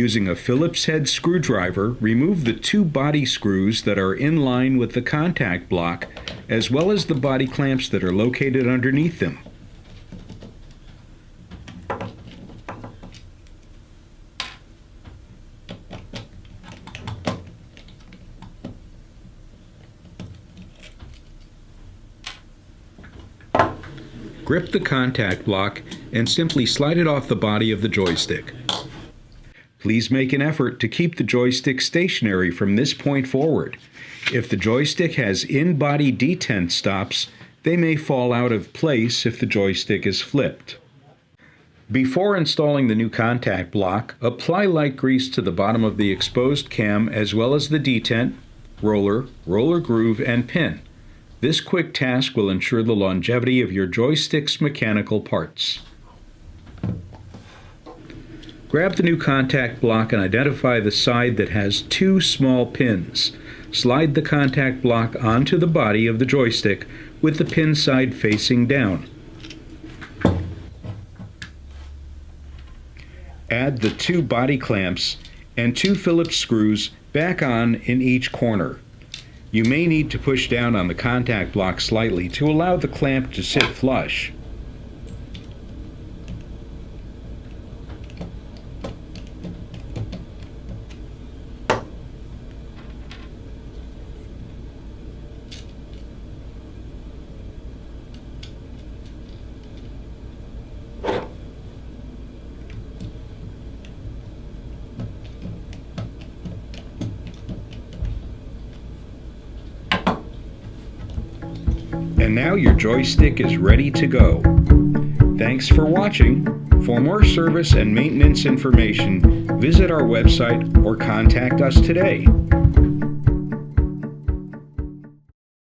Using a Phillips head screwdriver, remove the 2 body screws that are in line with the contact block, as well as the body clamps that are located underneath them. Grip the contact block and simply slide it off the body of the joystick. Please make an effort to keep the joystick stationary from this point forward. If the joystick has in-body detent stops, they may fall out of place if the joystick is flipped. Before installing the new contact block, apply light grease to the bottom of the exposed cam as well as the detent, roller groove, and pin. This quick task will ensure the longevity of your joystick's mechanical parts. Grab the new contact block and identify the side that has 2 small pins. Slide the contact block onto the body of the joystick with the pin side facing down. Add the 2 body clamps and 2 Phillips screws back on in each corner. You may need to push down on the contact block slightly to allow the clamp to sit flush. And now your joystick is ready to go. Thanks for watching. For more service and maintenance information, visit our website or contact us today.